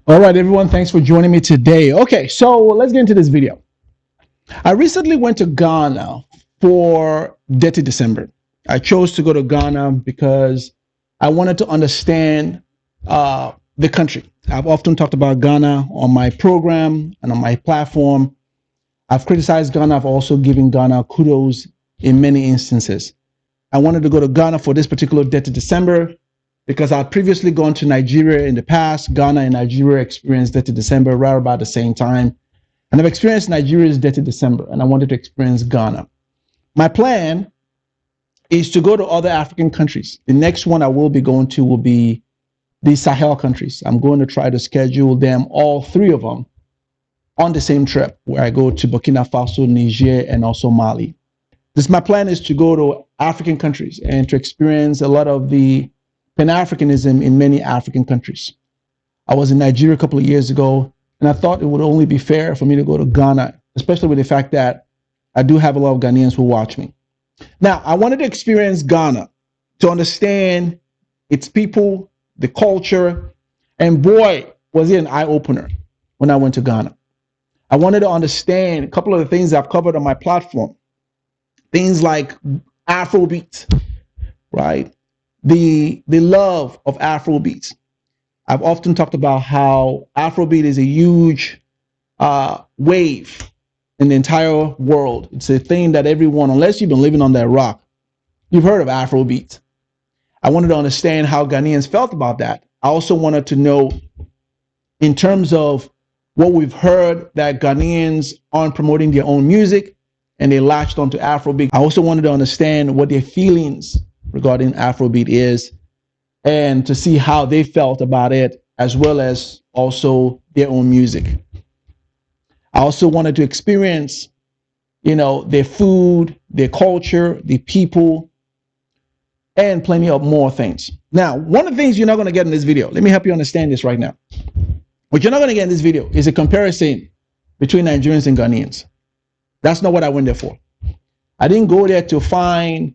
All right, everyone, thanks for joining me today. Okay, so let's get into this video. I recently went to Ghana for Dirty December. I chose to go to Ghana because I wanted to understand the country. I've often talked about Ghana on my program and on my platform. I've criticized Ghana. I've also given Ghana kudos in many instances. I wanted to go to Ghana for this particular Dirty December because I'd previously gone to Nigeria in the past. Ghana and Nigeria experienced Dirty December right about the same time. And I've experienced Nigeria's Dirty December, and I wanted to experience Ghana. My plan is to go to other African countries. The next one I will be going to will be the Sahel countries. I'm going to try to schedule them, all three of them, on the same trip, where I go to Burkina Faso, Niger, and also Mali. My plan is to go to African countries and to experience a lot of the Pan-Africanism in many African countries. I was in Nigeria a couple of years ago, and I thought it would only be fair for me to go to Ghana, especially with the fact that I do have a lot of Ghanaians who watch me. Now, I wanted to experience Ghana to understand its people, the culture, and boy, was it an eye-opener when I went to Ghana. I wanted to understand a couple of the things I've covered on my platform. Things like Afrobeat, right? The love of Afrobeat. I've often talked about how Afrobeat is a huge wave in the entire world. It's a thing that everyone, unless you've been living on that rock, you've heard of Afrobeat. I wanted to understand how Ghanaians felt about that. I also wanted to know, in terms of what we've heard, that Ghanaians aren't promoting their own music and they latched onto Afrobeat. I also wanted to understand what their feelings regarding Afrobeat is, and to see how they felt about it, as well as also their own music. I also wanted to experience, their food, their culture, the people, and plenty of more things. Now, one of the things you're not going to get in this video, let me help you understand this right now. What you're not going to get in this video is a comparison between Nigerians and Ghanaians. That's not what I went there for. I didn't go there to find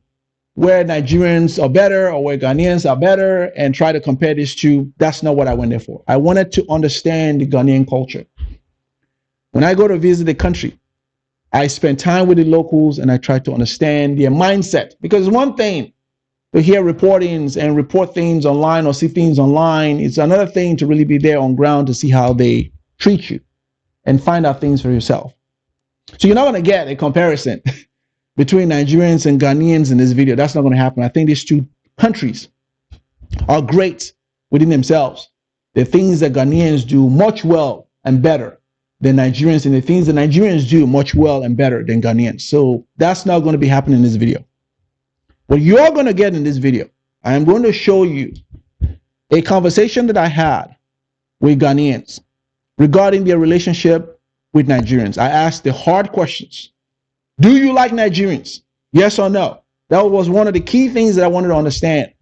where Nigerians are better or where Ghanaians are better and try to compare these two. That's not what I went there for. I wanted to understand the Ghanaian culture. When I go to visit the country, I spend time with the locals and I try to understand their mindset. Because one thing to hear reportings and report things online or see things online, it's another thing to really be there on ground to see how they treat you and find out things for yourself. So you're not going to get a comparison between Nigerians and Ghanaians in this video. That's not going to happen. I think these two countries are great within themselves. The things that Ghanaians do much well and better than Nigerians, and the things that Nigerians do much well and better than Ghanaians. So that's not going to be happening in this video. What you're going to get in this video, I am going to show you a conversation that I had with Ghanaians regarding their relationship with Nigerians. I asked the hard questions. Do you like Nigerians? Yes or no? That was one of the key things that I wanted to understand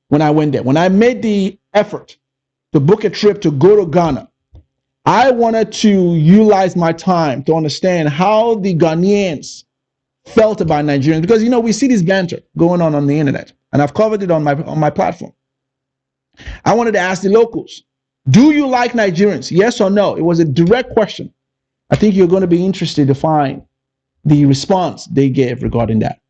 when I went there. When I made the effort to book a trip to go to Ghana, I wanted to utilize my time to understand how the Ghanaians felt about Nigerians, because we see this banter going on the internet, and I've covered it on my platform. I wanted to ask the locals, do you like Nigerians? Yes or no? It was a direct question. I think you're going to be interested to find the response they gave regarding that.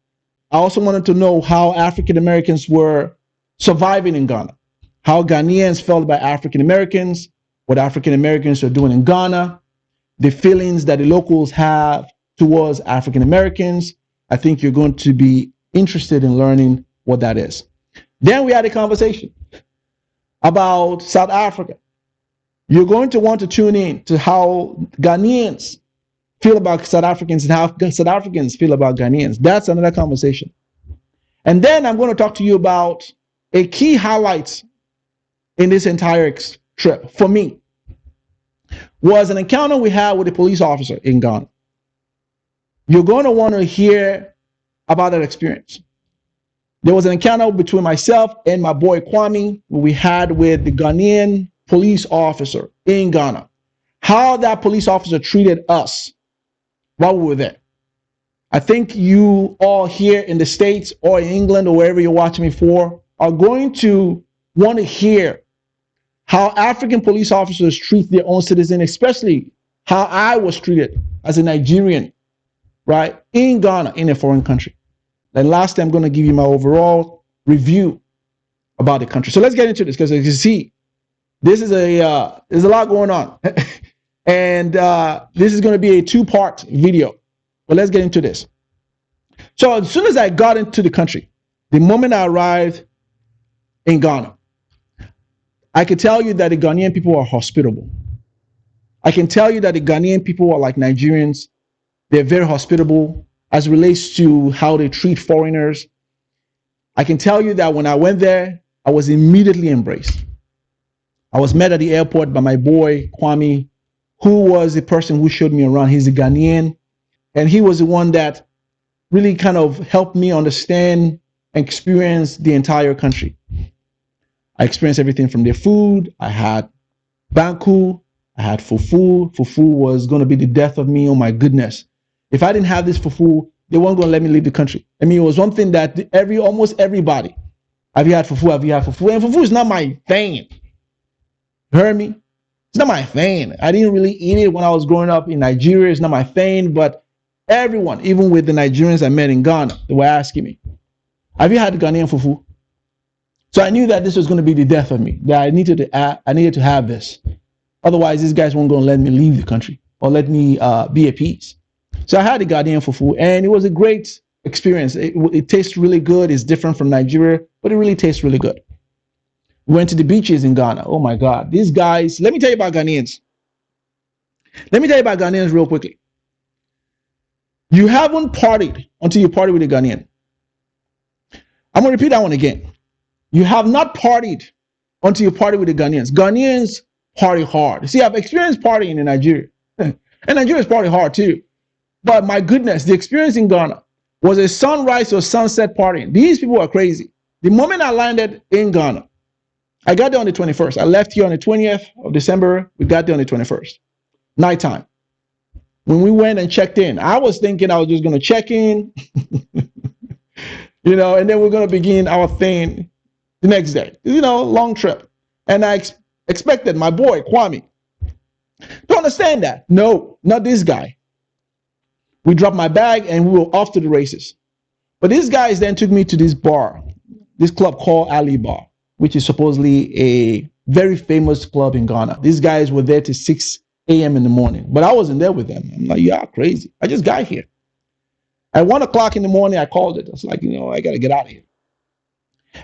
I also wanted to know how African Americans were surviving in Ghana, how Ghanaians felt about African Americans, what African Americans are doing in Ghana, the feelings that the locals have towards African Americans. I think you're going to be interested in learning what that is. Then we had a conversation about South Africa. You're going to want to tune in to how Ghanaians feel about South Africans and how South Africans feel about Ghanaians. That's another conversation. And then I'm going to talk to you about a key highlight in this entire trip for me was an encounter we had with a police officer in Ghana. You're going to want to hear about that experience. There was an encounter between myself and my boy Kwame we had with the Ghanaian police officer in Ghana. How that police officer treated us while we were there. I think you all here in the States or in England or wherever you're watching me for are going to want to hear how African police officers treat their own citizens, especially how I was treated as a Nigerian, right, in Ghana, in a foreign country. And lastly, I'm going to give you my overall review about the country. So let's get into this, because as you can see, this is there's a lot going on. And this is going to be a two-part video. But let's get into this. So as soon as I got into the country, the moment I arrived in Ghana, I can tell you that the Ghanaian people are hospitable. I can tell you that the Ghanaian people are like Nigerians. They're very hospitable as it relates to how they treat foreigners. I can tell you that when I went there, I was immediately embraced. I was met at the airport by my boy, Kwame, who was the person who showed me around. He's a Ghanaian, and he was the one that really kind of helped me understand and experience the entire country. I experienced everything from their food. I had banku, I had fufu. Fufu was going to be the death of me. Oh my goodness. If I didn't have this fufu, they weren't going to let me leave the country. I mean, it was one thing that almost everybody, have you had fufu? Have you had fufu? And fufu is not my thing. You heard me? It's not my thing. I didn't really eat it when I was growing up in Nigeria. It's not my thing, but everyone, even with the Nigerians I met in Ghana, they were asking me, have you had Ghanaian fufu? So I knew that this was going to be the death of me, that I needed to have this. Otherwise, these guys weren't going to let me leave the country or let me be at peace. So I had the Ghanaian fufu, and it was a great experience. It tastes really good. It's different from Nigeria, but it really tastes really good. We went to the beaches in Ghana. Oh my God, these guys, let me tell you about Ghanaians. Let me tell you about Ghanaians real quickly. You haven't partied until you party with a Ghanaian. I'm going to repeat that one again. You have not partied until you party with the Ghanaians. Ghanaians party hard. See, I've experienced partying in Nigeria. And Nigerians party hard too. But my goodness, the experience in Ghana was a sunrise or sunset partying. These people are crazy. The moment I landed in Ghana, I got there on the 21st. I left here on the 20th of December. We got there on the 21st. Nighttime. When we went and checked in, I was thinking I was just going to check in, and then we're going to begin our thing the next day. Long trip. And I expected my boy, Kwame, to understand that. No, not this guy. We dropped my bag and we were off to the races. But these guys then took me to this bar, this club called Ali Bar, which is supposedly a very famous club in Ghana. These guys were there till 6 a.m. in the morning, but I wasn't there with them. I'm like, yeah, crazy. I just got here. At 1 o'clock in the morning, I called it. I was like, I got to get out of here.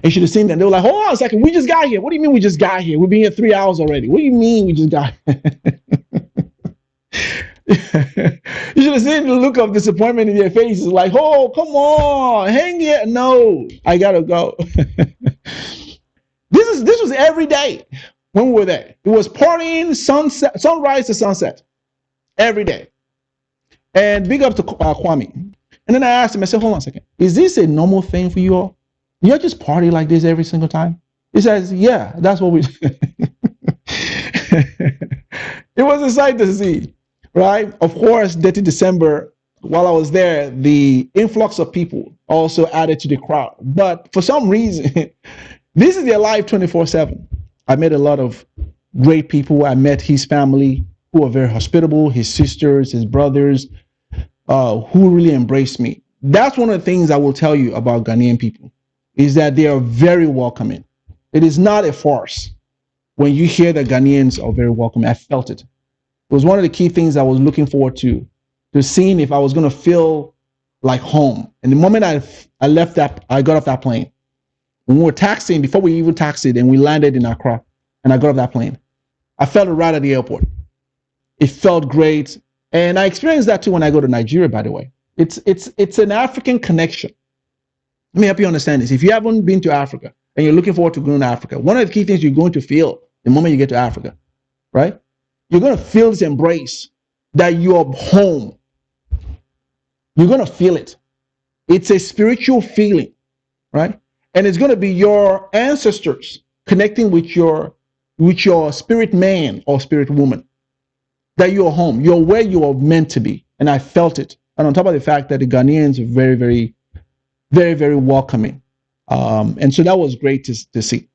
You should have seen them. They were like, hold on a second. We just got here. What do you mean we just got here? We've been here 3 hours already. What do you mean we just got here? You should have seen the look of disappointment in their faces. Like, oh, come on, hang here. No, I got to go. This was every day when we were there. It was partying, sunrise to sunset, every day. And big up to Kwame. And then I asked him, I said, hold on a second. Is this a normal thing for you all? You just party like this every single time? He says, yeah, that's what we do. It was a sight to see, right? Of course, Dirty December, while I was there, the influx of people also added to the crowd. But for some reason, this is their life 24/7. I met a lot of great people. I met his family, who are very hospitable, his sisters, his brothers, who really embraced me. That's one of the things I will tell you about Ghanaian people, is that they are very welcoming. It is not a farce when you hear that Ghanaians are very welcoming. I felt it. It was one of the key things I was looking forward to seeing if I was going to feel like home. And the moment I got off that plane, when we were taxiing, before we even taxied and we landed in Accra and I got off that plane, I felt it right at the airport. It felt great. And I experienced that too when I go to Nigeria, by the way. It's an African connection. Let me help you understand this. If you haven't been to Africa and you're looking forward to going to Africa, one of the key things you're going to feel the moment you get to Africa, right? You're going to feel this embrace that you're home. You're going to feel it. It's a spiritual feeling, right? And it's going to be your ancestors connecting with your spirit man or spirit woman, that you're home. You're where you are meant to be. And I felt it. And on top of the fact that the Ghanaians are very, very, very, very welcoming. And so that was great to see.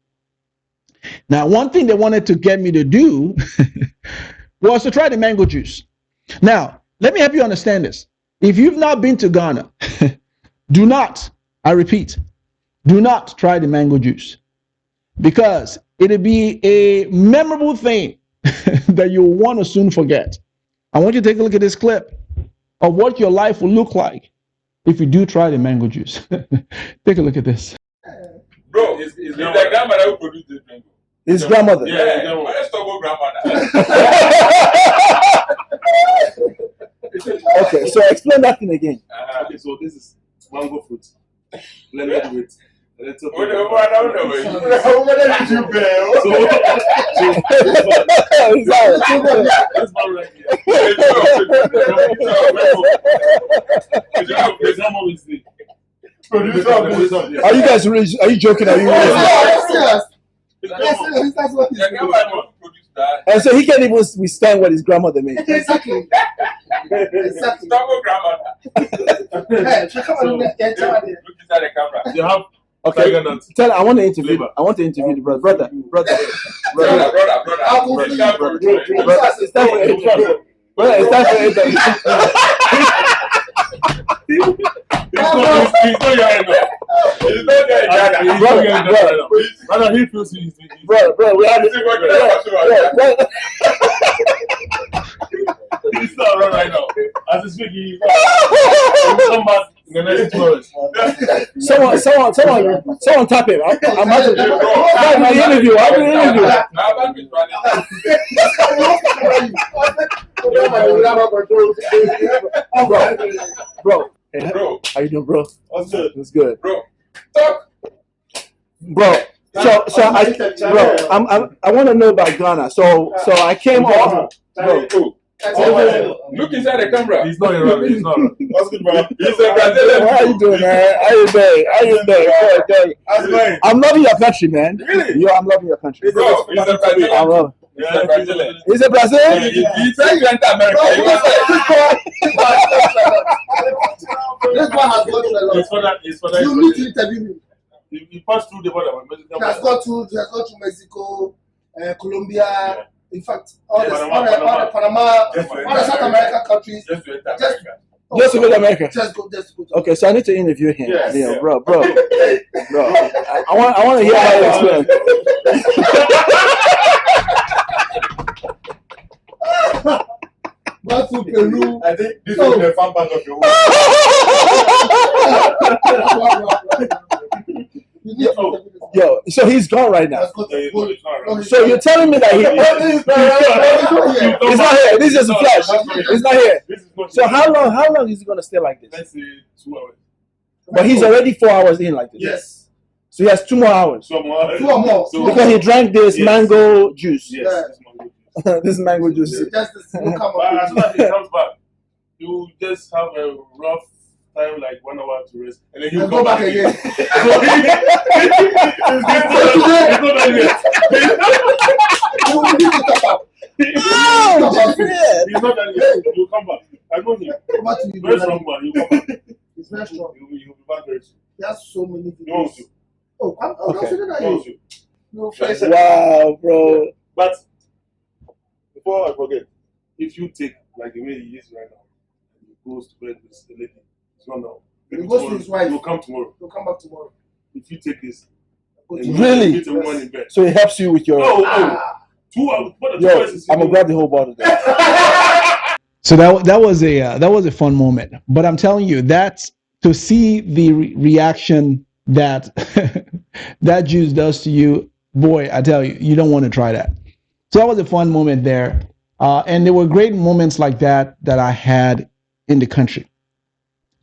Now, one thing they wanted to get me to do was to try the mango juice. Now, let me help you understand this. If you've not been to Ghana, do not, I repeat, do not try the mango juice, because it'll be a memorable thing that you'll want to soon forget. I want you to take a look at this clip of what your life will look like if you do try the mango juice. Take a look at this. Bro, it's the grandmother who produced this mango. His grandmother? Yeah, let's talk about grandmother. Okay, so explain that thing again. Okay, so this is mango fruit. Blended with a little bit. Are you guys really? Are you joking? Are you really? And so he can't even withstand what his grandmother made. Exactly. Exactly. You have Okay. Tell. I want to interview. I want to interview the brother. Brother. It's time for interview. It's time for interview. Bro, we have he's not around right now. As he's speaking, he's not. He'll come back in the next 2 hours. Someone tap him. I'm about to do the interview. I'm doing the interview. Bro. Hey, how you doing, bro? What's good? It's good. Bro, talk. Bro. I want to know about Ghana. So I came on. Bro. Look inside the camera. He's not around. He's not around. What's good, bro? He's a Brazilian. How you doing, man? How you doing? Good. I'm loving your country, man. Really? Yo, I'm loving your country. Bro, he's a Brazilian. I love it. He's a Brazilian. Is it Brazil? He said you enter America. This one has gone to a lot. It's for that. You need to interview him. He passed through the border. He has gone to Mexico, Colombia. Yeah. In fact, all the Panama, all the South American countries. Just to enter America. Just to go to America. Just go. Okay, so I need to interview him. Yes, Yeah, yeah. bro. I want to hear about your experience. Back to Peru. I think this is the fun part of your work. Yo, so he's gone right now. So you're telling me that he's not here. This is just a flash. He's not here. So how long is he gonna stay like this? Let's say 2 hours. But he's already 4 hours in like this. Yes. So he has 2 more hours. 2 more. 2 or more. Because he drank this mango juice. Yes. This mango juice. Just the smoke come But as soon as he out. comes back, you just have a rough time, like 1 hour to rest, and then you Go back again. He's not done yet. He'll come back. I know him. Very strong man. He'll come back. He's very strong. He'll be back very soon. He has so many He wants things. to. Oh, I'm Okay. He wants to. No, Wow, bro. But before I forget, if you take like the way he is right now, and he goes to bed with the lady, it's not now. He goes to his wife. He'll come tomorrow. He'll come back tomorrow. If you take this, Really? meet a woman in bed. So it helps you with your. No, 2 hours. What the Yo, choices? I'm gonna grab the whole bottle. There. So that was a fun moment. But I'm telling you, that's to see the reaction that that juice does to you. Boy, I tell you, you don't want to try that. So that was a fun moment there. And there were great moments like that I had in the country.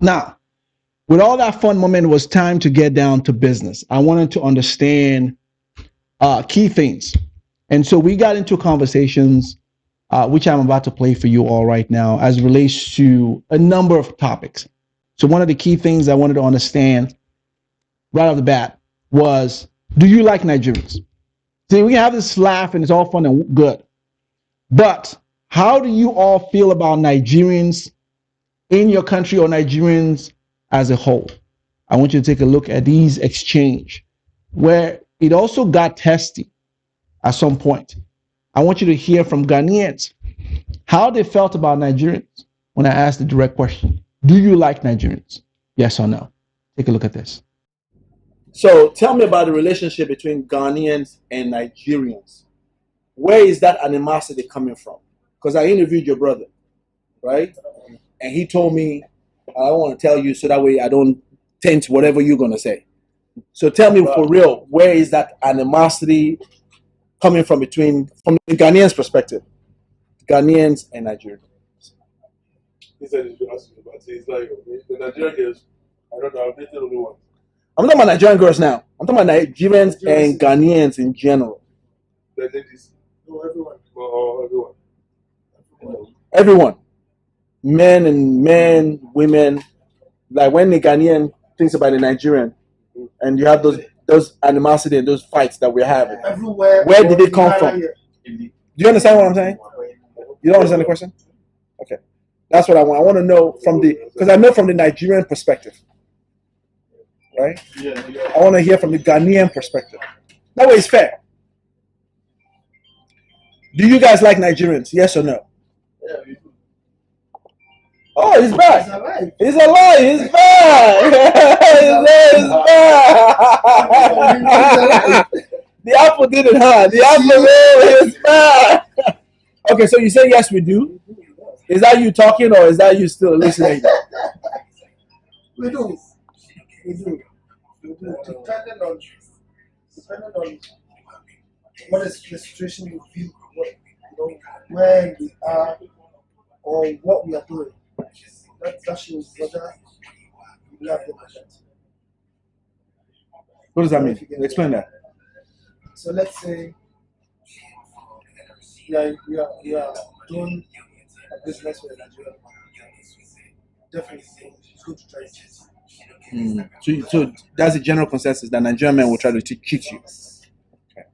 Now, with all that fun moment, it was time to get down to business. I wanted to understand key things. And so we got into conversations, which I'm about to play for you all right now, as it relates to a number of topics. So one of the key things I wanted to understand right off the bat was, do you like Nigerians? See, we have this laugh and it's all fun and good. But how do you all feel about Nigerians in your country or Nigerians as a whole? I want you to take a look at these exchange where it also got testy. at some point. I want you to hear from Ghanaians how they felt about Nigerians when I asked the direct question. Do you like Nigerians? Yes or no? Take a look at this. So tell me about the relationship between Ghanaians and Nigerians. Where is that animosity coming from? Because I interviewed your brother, right? And he told me, I don't want to tell you so that way I don't taint whatever you're going to say. So tell me for real, where is that animosity coming from the Ghanaians' perspective? Ghanaians and Nigerians. He said he should ask you, but it's like the Nigerian girls, I don't know, I've dated only one. I'm talking about Nigerian girls now. I'm talking about Nigerians and Ghanaians in general. The ladies. No, everyone. Or everyone. Everyone. Men, women. Like when the Ghanaian thinks about the Nigerian, and you have those animosity and those fights that we're having. Everywhere. Where did it come from? Do you understand what I'm saying? You don't understand the question? Okay. That's what I want. I want to know because I know from the Nigerian perspective. Right? I want to hear from the Ghanaian perspective. That way it's fair. Do you guys like Nigerians? Yes or no? Yeah, we do. Oh, he's back. He's alive. He's alive. He's back. He's back. The apple did it, huh? The apple is back. Okay, so you say yes, we do. Is that you talking or is that you still listening? We do. We do. We do. Depending on what is the situation you feel, where we are, or what we are doing. That shows whether we have the patient. What does that mean? Explain that. So let's say we are doing a business with a Nigerian man. Definitely, it's good to try it. So that's the general consensus that Nigerian men will try to cheat you. Okay.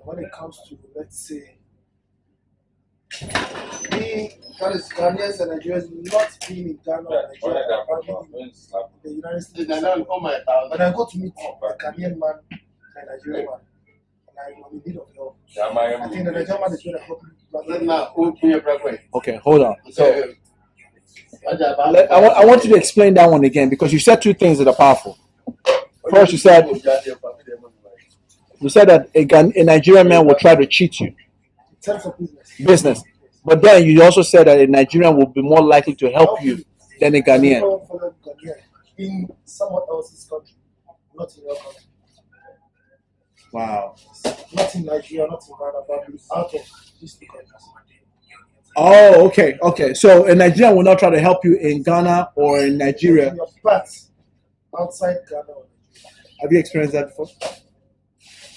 When it comes to, let's say, that is Ghanaians and Nigerians not being in Ghana or Nigeria, but in the United States. When I go to meet a Ghanaian man and a Nigerian man, and I'm in need of help, I think the Nigerian man is going to help me. Okay, hold on. So I want you to explain that one again because you said two things that are powerful. First, you said that a Nigerian man will try to cheat you. In terms of Business. But then you also said that a Nigerian will be more likely to help you than a Ghanaian. In someone else's country, not in your country. Wow. Not in Nigeria, not in Ghana, but out of these two countries. Oh, okay, okay. So a Nigerian will not try to help you in Ghana or in Nigeria. But outside Ghana or Nigeria. Have you experienced that before?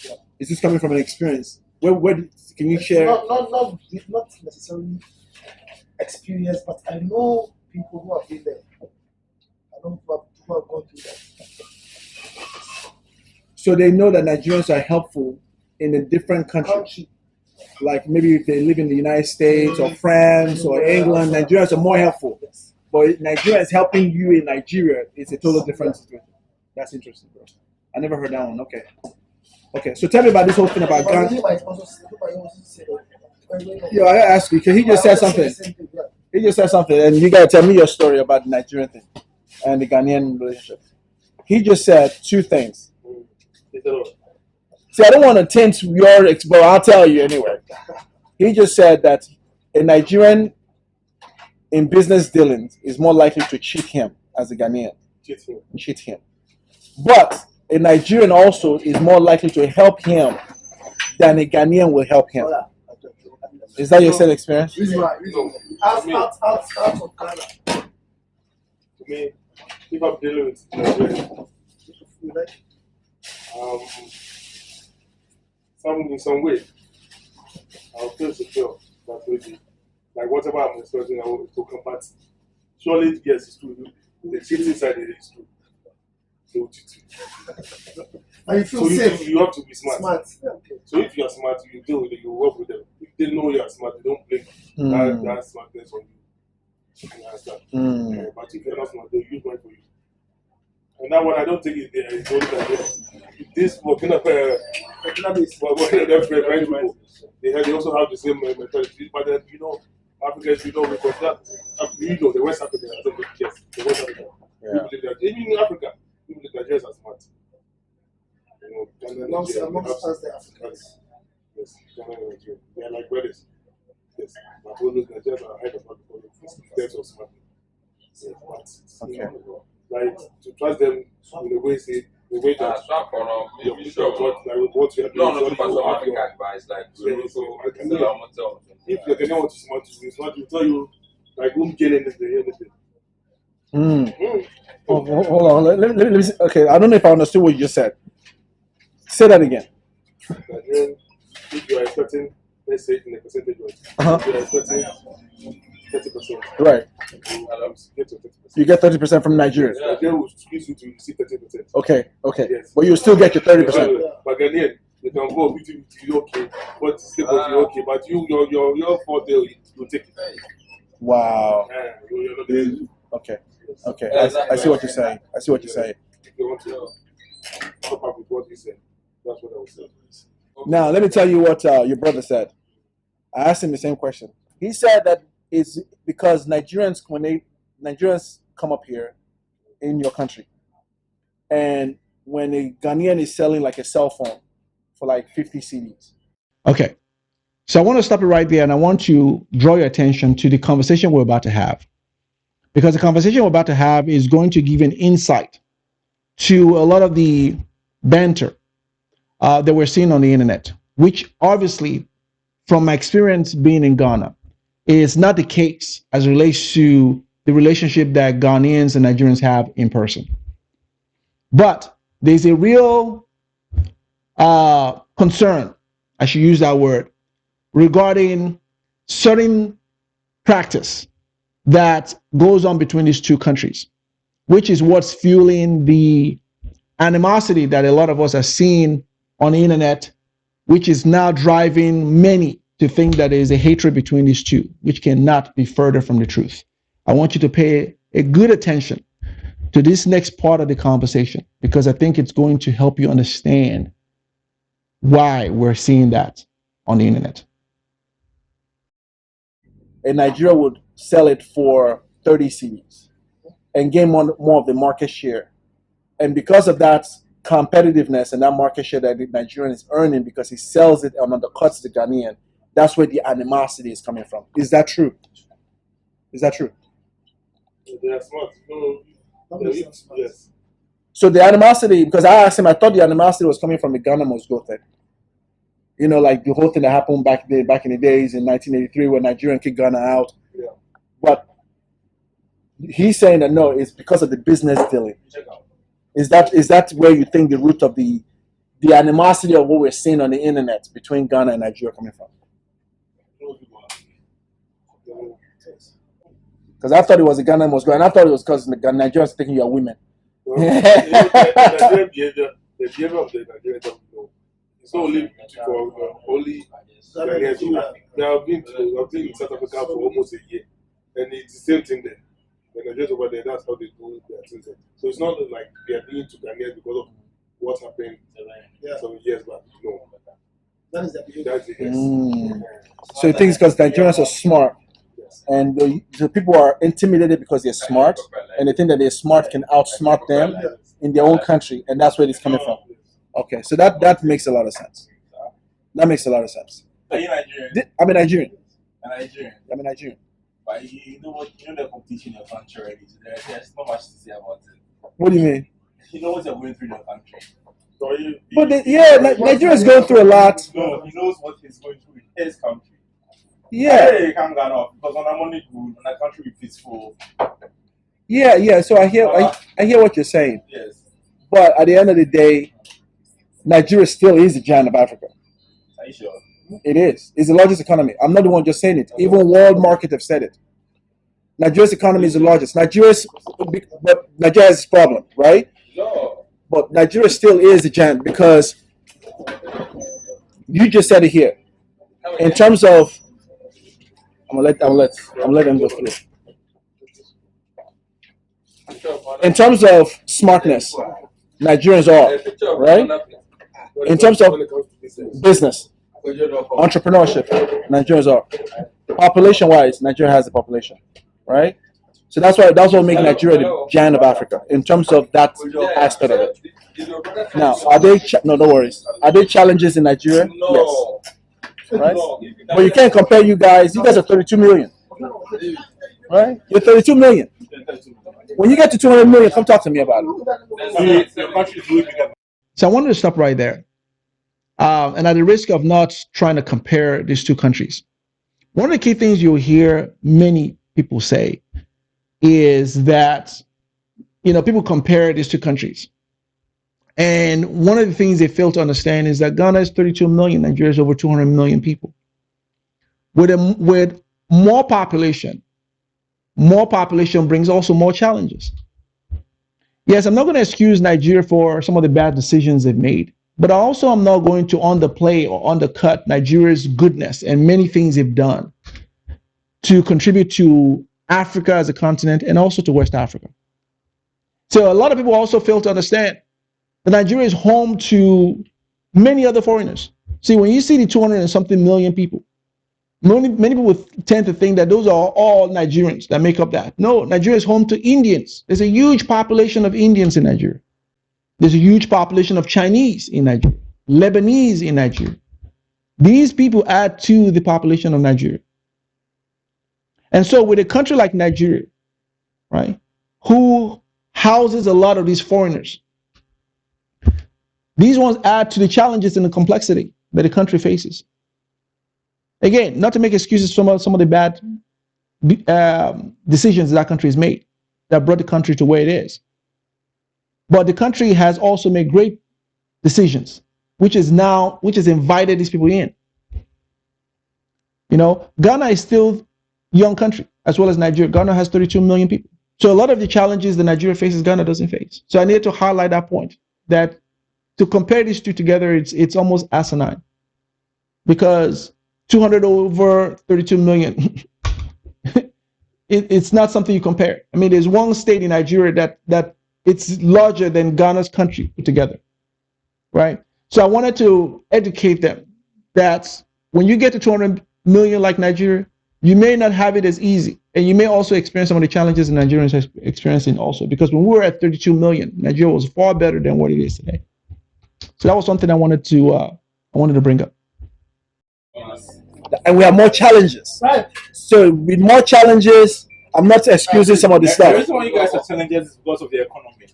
Yeah. Is this coming from an experience? Where can you share? Not necessarily experience, but I know people who have been there. I know people who have gone through that. So they know that Nigerians are helpful in a different country. Like maybe if they live in the United States or France or England, Nigerians are more helpful. But Nigerians helping you in Nigeria is a total different situation. That's interesting, bro. I never heard that one. Okay. Okay, so tell me about this whole thing about Ghana. Yeah, I asked you because he just said something. He just said something, and you gotta tell me your story about the Nigerian thing and the Ghanaian relationship. He just said two things. See, I don't want to taint your but I'll tell you anyway. He just said that a Nigerian in business dealings is more likely to cheat him as a Ghanaian. Cheat him. But a Nigerian also is more likely to help him than a Ghanaian will help him. Is that your same experience? Out of Ghana. To me, if I'm dealing with Nigerian, in some way, I'll feel secure that maybe, like whatever I'm expecting, I will to combat. Surely, yes, it's true. The cheating side is true. They will cheat you. And you feel so safe. You have to be smart. Yeah, okay. So if you are smart, you deal with it, you work with them. If they know you are smart, they don't blame that smartness on you. You understand? But if you're not smart, they'll use money for you. And that one, I don't think it's there. It's only that this Burkina Faso, they also have the same mentality. But then, you know, Africans, you know, because that, you know, the West Africans, I don't know, yes, the West Africans. Yeah. Even in Africa, people in Nigerians are smart. You know, amongst us, the Africans. Yes, Ghana and Nigeria. They are like brothers. Yes, but all those Nigerians are ahead of us because they're so smart. Yes, but, Okay. Like, to trust them in the way, say, the way that you're like what you are doing. No, but it's like, if you're going to smart, you tell you, like, won't get anything. Oh, hold on. Let me see. Okay, I don't know if I understood what you just said. Say that again. Nigerian, if you are expecting, let's say in a percentage rate, Uh-huh. if you are expecting 30%, Right. you get to 30%. You get 30% from Nigeria. Nigeria will squeeze you to receive 30%. Okay. Yes. But you still get your 30%. But Ghanaian, you can go with you okay, but still okay, but your fault you take it. Wow. You're not getting Okay. Okay. I see what you're saying. I see what you're saying. If you want to top up with what he said, that's what I would say. Now, let me tell you what your brother said. I asked him the same question. He said that it's because Nigerians, when Nigerians come up here in your country, and when a Ghanaian is selling like a cell phone for like 50 CDs. Okay. So I want to stop it right there, and I want to draw your attention to the conversation we're about to have. Because the conversation we're about to have is going to give an insight to a lot of the banter that we're seeing on the internet, which obviously, from my experience being in Ghana, is not the case as it relates to the relationship that Ghanaians and Nigerians have in person. But there's a real concern, I should use that word, regarding certain practice that goes on between these two countries, which is what's fueling the animosity that a lot of us are seeing on the internet, which is now driving many to think that there is a hatred between these two, which cannot be further from the truth. I want you to pay a good attention to this next part of the conversation, because I think it's going to help you understand why we're seeing that on the internet. And Nigeria would sell it for 30 CDs and gain more of the market share. And because of that competitiveness and that market share that the Nigerian is earning because he sells it and undercuts the Ghanaian, that's where the animosity is coming from. Is that true? Is that true? They are smart. Yes. So the animosity, because I asked him, I thought the animosity was coming from the Ghana must go thing. You know, like the whole thing that happened back in the days in 1983 when Nigeria kicked Ghana out. Yeah. But he's saying that no, it's because of the business dealing. Is that where you think the root of the animosity of what we're seeing on the internet between Ghana and Nigeria coming from? Because I thought it was the Ghana must go, and I thought it was because the Nigerians taking your women. The behavior of the Nigerians, it's not only for only Ghanaians. I've been in South Africa for almost a year, and it's the same thing there. The Nigerians over there, that's how they do their things. So it's not like they are doing to Ghanaians because of what happened some years back. No. That is the behavior. That's it. So you think it's because Nigerians are smart, and the people are intimidated because they're smart, and they think that they're smart can outsmart them in their own country, and that's where it's coming from. Okay, so that makes a lot of sense. That makes a lot of sense. Are you Nigerian? I'm a Nigerian. I'm Nigerian. But you know what? You know the competition in your country already. So there's not much to say about it. What do you mean? You know what you're going through in your country. So Nigeria is going through a lot. No, he knows what he's going through in his country. Yeah. Hey, can't get off because when I'm on the good, when the country is peaceful. Yeah. So I hear what you're saying. Yes. But at the end of the day, Nigeria still is the giant of Africa. Are you sure? It is. It's the largest economy. I'm not the one just saying it. Even World Market have said it. Nigeria's economy is the largest. Nigeria has this problem, right? No. But Nigeria still is the giant because you just said it here. In terms of, I'm gonna let them go through. In terms of smartness, Nigerians are, right? In terms of when it comes to business, entrepreneurship, Nigerians are. Population-wise, Nigeria has the population, right? So that's what makes Nigeria the giant of Africa in terms of that aspect of it. Now, are they? No, no worries. Are there challenges in Nigeria? Yes. Right? But you can't compare you guys. You guys are 32 million, right? You're 32 million. When you get to 200 million, come talk to me about it. So I wanted to stop right there. And at the risk of not trying to compare these two countries, one of the key things you'll hear many people say is that, people compare these two countries. And one of the things they fail to understand is that Ghana is 32 million, Nigeria is over 200 million people. With more population brings also more challenges. Yes, I'm not going to excuse Nigeria for some of the bad decisions they've made, but also I'm not going to underplay or undercut Nigeria's goodness and many things they've done to contribute to Africa as a continent and also to West Africa. So a lot of people also fail to understand that Nigeria is home to many other foreigners. See, when you see the 200 and something million people, many people tend to think that those are all Nigerians that make up that. No, Nigeria is home to Indians. There's a huge population of Indians in Nigeria. There's a huge population of Chinese in Nigeria, Lebanese in Nigeria. These people add to the population of Nigeria. And so with a country like Nigeria, right, who houses a lot of these foreigners, these ones add to the challenges and the complexity that the country faces. Again, not to make excuses for some of the bad decisions that country has made that brought the country to where it is. But the country has also made great decisions, which has invited these people in. Ghana is still a young country, as well as Nigeria. Ghana has 32 million people. So a lot of the challenges that Nigeria faces, Ghana doesn't face. So I need to highlight that point, that to compare these two together, it's almost asinine, because 200 over 32 million, it's not something you compare. I mean, there's one state in Nigeria that it's larger than Ghana's country put together, right? So I wanted to educate them that when you get to 200 million like Nigeria, you may not have it as easy, and you may also experience some of the challenges that Nigerians are experiencing also, because when we were at 32 million, Nigeria was far better than what it is today. So that was something I wanted to bring up. And we have more challenges. Right. So with more challenges, I'm not excusing some of the stuff. The reason why you guys are challenges is because of the economy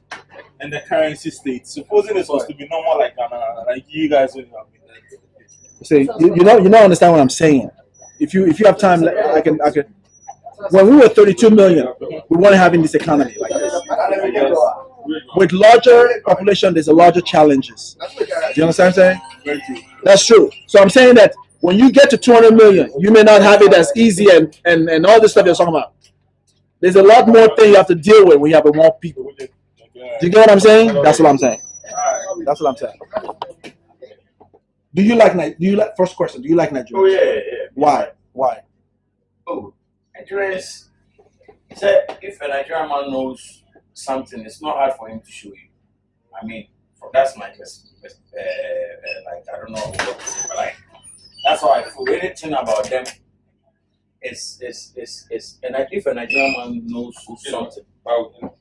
and the currency state. Supposing it was to be normal like Ghana, like you guys would have been. See, you don't understand what I'm saying. If you have time, I can. When we were 32 million, we weren't having this economy like this. With larger population, there's a larger challenges. Do you understand what I'm saying? That's true. So I'm saying that when you get to 200 million, you may not have it as easy and all this stuff you're talking about. There's a lot more things you have to deal with when you have more people. Do you get what I'm saying? That's what I'm saying. That's what I'm saying. Do you like first question, do you like Nigeria? Oh yeah. Why? Oh, Nigerians. If a Nigerian man knows something, it's not hard for him to show you. I mean, that's my like I don't know what to say, but like that's how I feel. Anything about them is and if a Nigerian man knows something about them,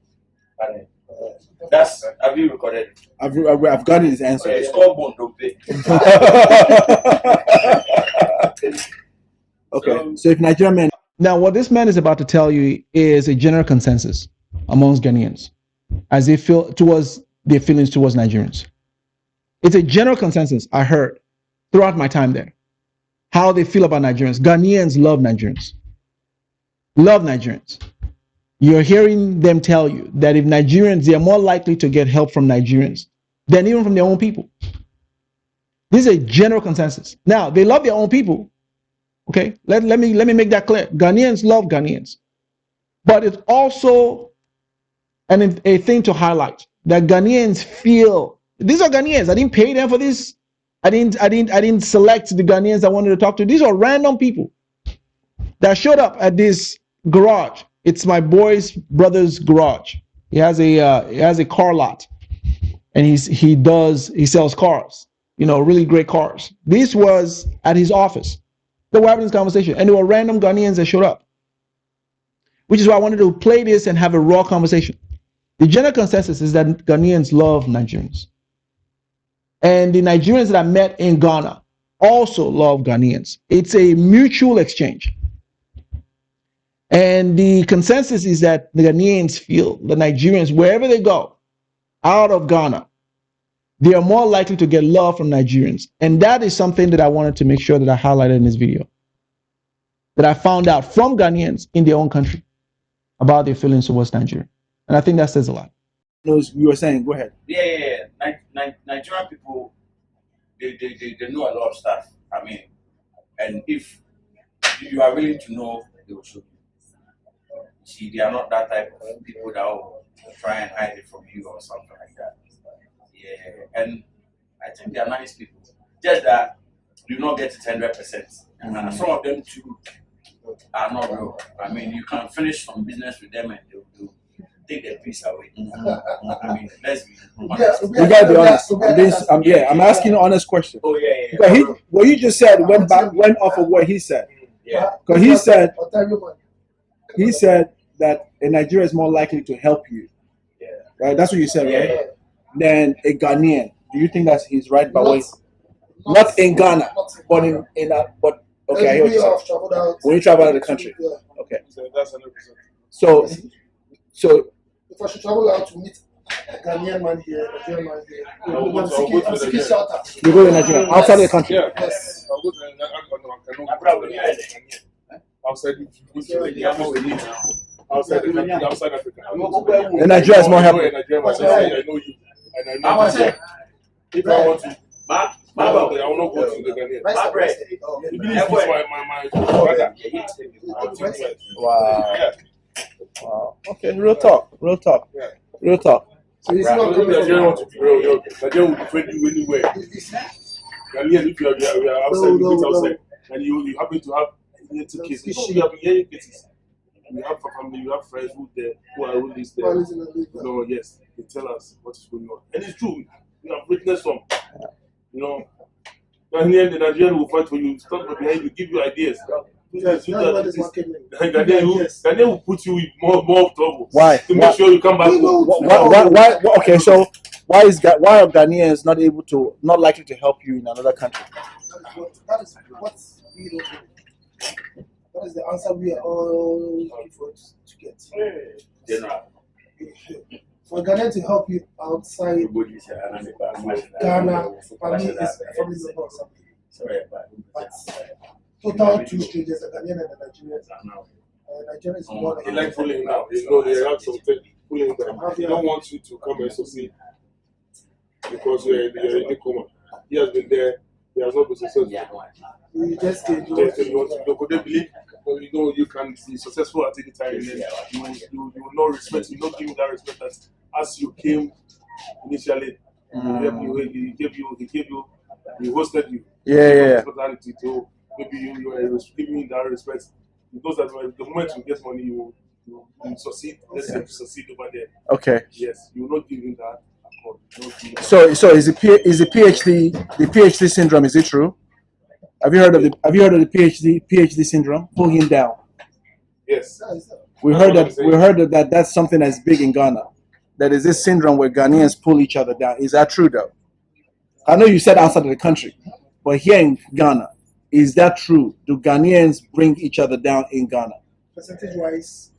that's have you recorded? I've gotten his answer. It's called Bondo. Okay, so if Nigerian men. Now, what this man is about to tell you is a general consensus amongst Ghanaians as they feel towards their feelings towards Nigerians. It's a general consensus I heard throughout my time there, how they feel about Nigerians. Ghanaians love Nigerians. Love Nigerians. You're hearing them tell you that if Nigerians, they are more likely to get help from Nigerians than even from their own people. This is a general consensus. Now, they love their own people. Okay, let me make that clear. Ghanaians love Ghanaians. But it's also a thing to highlight that Ghanaians feel, these are Ghanaians. I didn't pay them for this. I didn't select the Ghanaians I wanted to talk to. These are random people that showed up at this garage. It's my boy's brother's garage. He has a car lot, and he sells cars. really great cars. This was at his office. They were having this conversation, and there were random Ghanaians that showed up, which is why I wanted to play this and have a raw conversation. The general consensus is that Ghanaians love Nigerians. And the Nigerians that I met in Ghana also love Ghanaians. It's a mutual exchange. And the consensus is that the Ghanaians feel the Nigerians, wherever they go, out of Ghana, they are more likely to get love from Nigerians. And that is something that I wanted to make sure that I highlighted in this video, that I found out from Ghanaians in their own country about their feelings towards Nigeria. And I think that says a lot. You were saying, go ahead. Yeah. Nigerian people, they know a lot of stuff. I mean, and if you are willing to know, they will show you. See, they are not that type of people that will try and hide it from you or something like that. Yeah, and I think they are nice people. Just that you not get it 100%. And some of them too are not real. I mean, you can finish some business with them and they'll take their piece away. I mean, let's be honest. You gotta be honest. I'm asking an honest question. Oh yeah. But what you just said went off of what he said. Yeah. Because he said that a Nigerian is more likely to help you. Yeah. Right? That's what you said, right? Yeah. Than a Ghanaian. Do you think that he's right by way? Not in Ghana, but but okay, I hear what you're saying. When you travel out of the country. Okay. So that's 100%. So if I should travel out to meet a Ghanaian man here, a Nigerian man here, I'm seeking shelter. You go to Nigeria, outside of the country. Yeah. Yes. I'll go to outside Africa. And Nigeria is more helpful. I know you. And I know you. If I want to, I will not go to the Ghanaian. You believe my brother. Wow. Yeah. Wow. Okay, real talk. Yeah. Real talk. So it's not Nigerian want to be real. Nigerian will defend you anywhere. Ghanaian, if you are outside, you meet outside, and you happen to have native cases. You have hearing cases. You have family, you have friends who are really there. Yes, they tell us what is going on, and it's true. We have witnessed some. Ghanaian, the Nigerian will fight for you, stand behind you, give you ideas. Ghanaian will put you in more trouble. Why? To make sure you come back home. Why? Okay, so why are Ghanaians not likely to help you in another country? That is what we don't know. That is the answer we are all looking for to get. General. For Ghana to help you outside Ghana, family is family member or something. But total two strangers, a Ghanaian and a Nigerian. Nigerian is more They like pulling now. They have something pulling down. They don't want you to come and associate because you're in the coma. He has been there. He has not been successful. you just came. Could they believe? You can be successful at any time. You will not respect. You not give you that respect that as you came initially. He gave you. He hosted you. Yeah. Hospitality to maybe you were giving you that respect. Because that the moment you get money, you succeed. Let's say you succeed over there. Okay. Yes, you will not give him that. So is the PhD syndrome? Is it true? Have you heard of the PhD syndrome? Pull him down. Yes. We heard that that's something that's big in Ghana. That is this syndrome where Ghanaians pull each other down. Is that true though? I know you said outside of the country, but here in Ghana, is that true? Do Ghanaians bring each other down in Ghana? Percentage wise,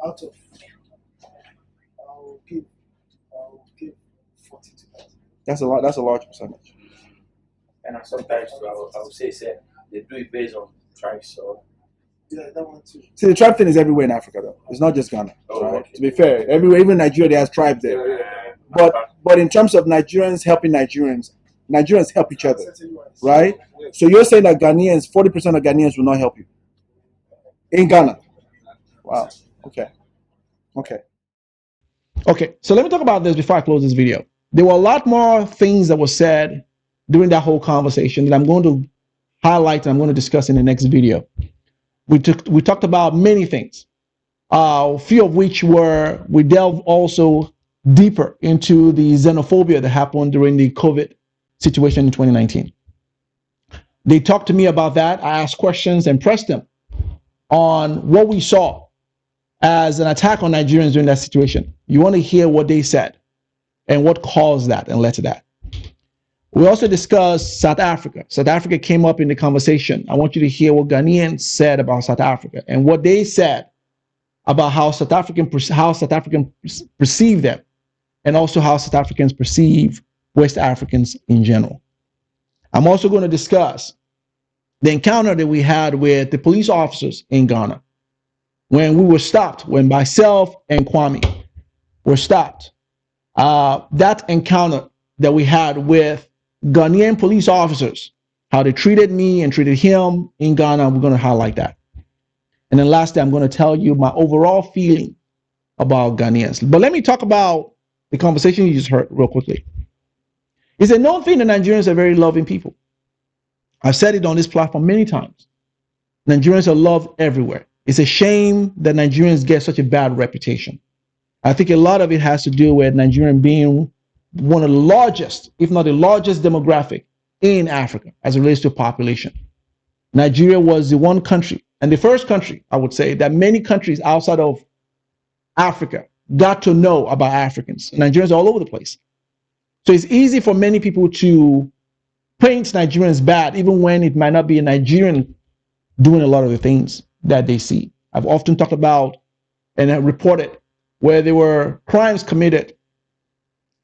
out of I'll give 40 to that. That's a lot. That's a large percentage. And sometimes I would say they do it based on tribes. So Yeah, that one too. See, the tribe thing is everywhere in Africa, though. It's not just Ghana. Right? Okay. To be fair, everywhere, even Nigeria, there's tribes there. But in terms of Nigerians helping Nigerians help each other, right? So you're saying that 40% of Ghanaians will not help you in Ghana? Wow. Okay. So let me talk about this before I close this video. There were a lot more things that were said during that whole conversation that I'm going to highlight and I'm going to discuss in the next video. We talked about many things, a few of which we delved also deeper into the xenophobia that happened during the COVID situation in 2019. They talked to me about that. I asked questions and pressed them on what we saw as an attack on Nigerians during that situation. You want to hear what they said and what caused that and led to that. We also discussed South Africa. South Africa came up in the conversation. I want you to hear what Ghanaians said about South Africa and what they said about how South Africans perceive them, and also how South Africans perceive West Africans in general. I'm also going to discuss the encounter that we had with the police officers in Ghana when we were stopped, when myself and Kwame were stopped. That encounter that we had with Ghanaian police officers, how they treated me and treated him in Ghana, we're going to highlight that. And then lastly, I'm going to tell you my overall feeling about Ghanaians. But let me talk about the conversation you just heard real quickly. It's a known thing that Nigerians are very loving people. I've said it on this platform many times. Nigerians are loved everywhere. It's a shame that Nigerians get such a bad reputation. I think a lot of it has to do with Nigerian being one of the largest, if not the largest demographic in Africa as it relates to population. Nigeria was the one country, and the first country, I would say, that many countries outside of Africa got to know about Africans. Nigerians are all over the place. So it's easy for many people to paint Nigerians bad, even when it might not be a Nigerian doing a lot of the things that they see. I've often talked about and reported where there were crimes committed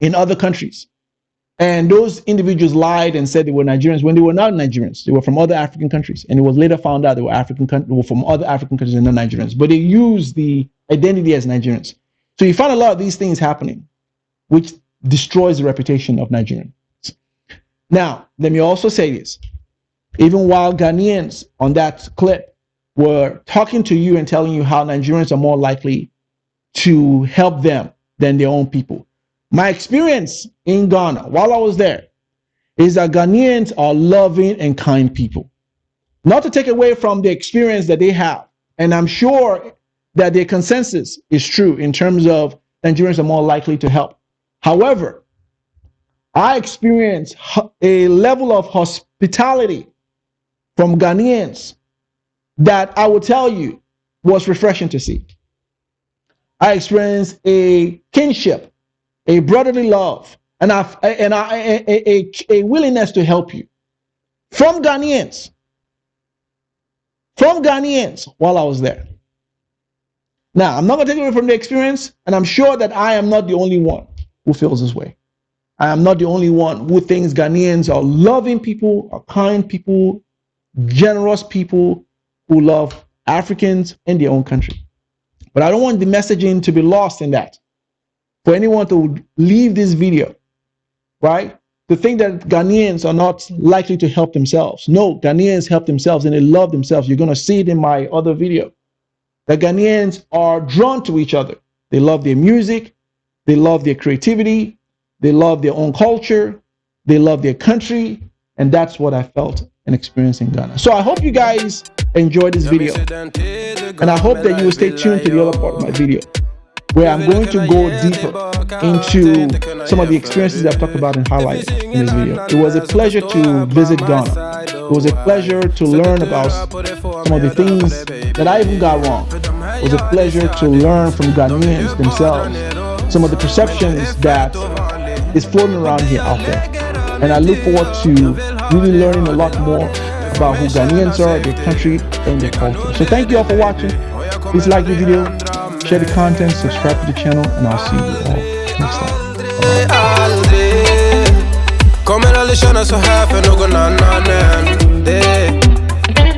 in other countries, and those individuals lied and said they were Nigerians when they were not Nigerians. They were from other African countries, and it was later found out they were from other African countries and not Nigerians, but they used the identity as Nigerians. So you find a lot of these things happening, which destroys the reputation of Nigerians. Now, let me also say this. Even while Ghanaians on that clip were talking to you and telling you how Nigerians are more likely to help them than their own people, my experience in Ghana while I was there is that Ghanaians are loving and kind people. Not to take away from the experience that they have, and I'm sure that their consensus is true in terms of Nigerians are more likely to help. However, I experienced a level of hospitality from Ghanaians that I would tell you was refreshing to see. I experienced a kinship, a brotherly love, and a willingness to help you from Ghanaians while I was there. Now, I'm not going to take away from the experience, and I'm sure that I am not the only one who feels this way. I am not the only one who thinks Ghanaians are loving people, are kind people, generous people who love Africans in their own country. But I don't want the messaging to be lost in that. For anyone to leave this video, right, to think that Ghanaians are not likely to help themselves. No, Ghanaians help themselves and they love themselves. You're going to see it in my other video. The Ghanaians are drawn to each other. They love their music. They love their creativity. They love their own culture. They love their country. And that's what I felt and experienced in Ghana. So I hope you guys enjoyed this video. And I hope that you will stay tuned to the other part of my video, where I'm going to go deeper into some of the experiences I've talked about and highlighted in this video. It was a pleasure to visit Ghana. It was a pleasure to learn about some of the things that I even got wrong. It was a pleasure to learn from Ghanaians themselves some of the perceptions that is floating around here out there. And I look forward to really learning a lot more about who Ghanaians are, their country, and their culture. So thank you all for watching. Please like the video, share the content, subscribe to the channel, and I'll see you all next time. Kommer aldrig känna så här för någon annan än dig.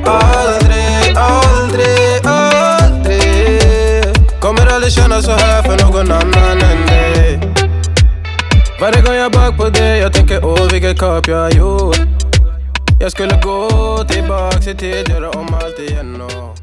Aldrig, aldrig, aldrig. Kommer aldrig känna så här för någon annan än dig. Varje gång jag bak på dig, jag tänker åh vilket kap jag har gjort. Jag skulle gå tillbaka till tid, göra om allt igen och